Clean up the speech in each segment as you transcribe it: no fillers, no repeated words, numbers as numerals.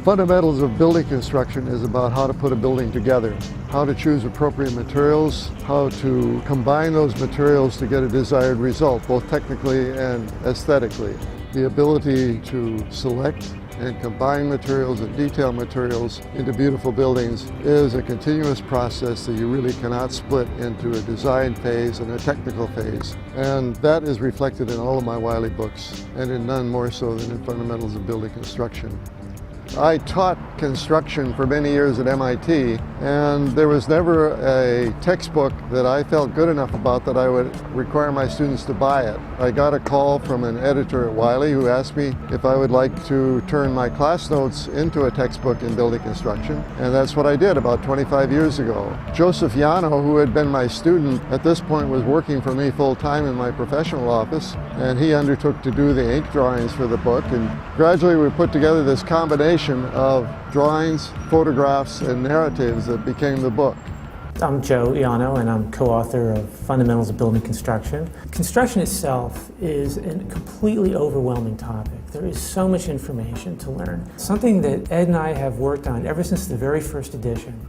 Fundamentals of building construction is about how to put a building together, how to choose appropriate materials, how to combine those materials to get a desired result, both technically and aesthetically. The ability to select and combine materials and detail materials into beautiful buildings is a continuous process that you really cannot split into a design phase and a technical phase. And that is reflected in all of my Wiley books, and in none more so than in Fundamentals of Building Construction. I taught construction for many years at MIT, and there was never a textbook that I felt good enough about that I would require my students to buy it. I got a call from an editor at Wiley who asked me if I would like to turn my class notes into a textbook in building construction, and that's what I did about 25 years ago. Joseph Yano, who had been my student, at this point was working for me full-time in my professional office, and he undertook to do the ink drawings for the book, and gradually we put together this combination of drawings, photographs, and narratives that became the book. I'm Joe Iano, and I'm co-author of Fundamentals of Building Construction. Construction itself is a completely overwhelming topic. There is so much information to learn. Something that Ed and I have worked on ever since the very first edition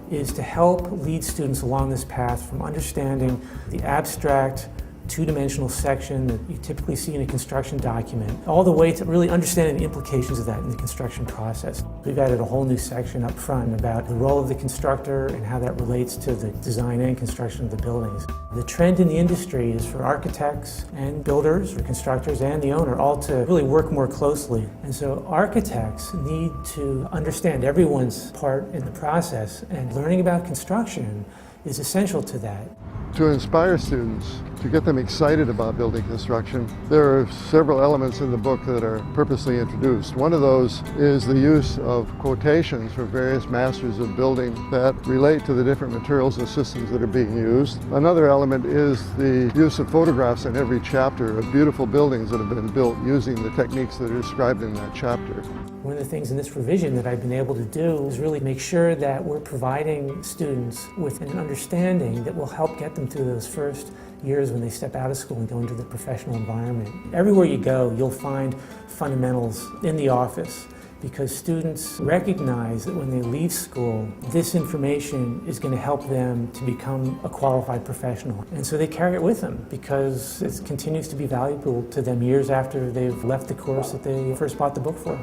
is to help lead students along this path from understanding the abstract, two-dimensional section that you typically see in a construction document, all the way to really understanding the implications of that in the construction process. We've added a whole new section up front about the role of the constructor and how that relates to the design and construction of the buildings. The trend in the industry is for architects and builders, or constructors and the owner, all to really work more closely. And so architects need to understand everyone's part in the process, and learning about construction is essential to that. To inspire students, to get them excited about building construction, there are several elements in the book that are purposely introduced. One of those is the use of quotations from various masters of building that relate to the different materials and systems that are being used. Another element is the use of photographs in every chapter of beautiful buildings that have been built using the techniques that are described in that chapter. One of the things in this revision that I've been able to do is really make sure that we're providing students with an understanding that will help get them through those first years when they step out of school and go into the professional environment. Everywhere you go, you'll find fundamentals in the office, because students recognize that when they leave school, this information is going to help them to become a qualified professional. And so they carry it with them because it continues to be valuable to them years after they've left the course that they first bought the book for.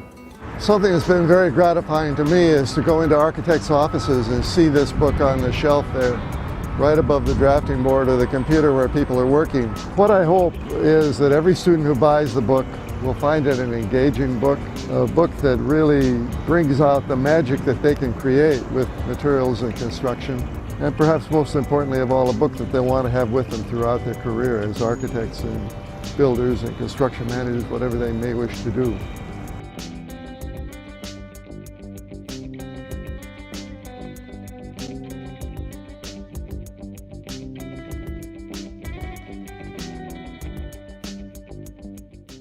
Something that's been very gratifying to me is to go into architects' offices and see this book on the shelf there, right above the drafting board or the computer where people are working. What I hope is that every student who buys the book will find it an engaging book, a book that really brings out the magic that they can create with materials and construction, and perhaps most importantly of all, a book that they want to have with them throughout their career as architects and builders and construction managers, whatever they may wish to do.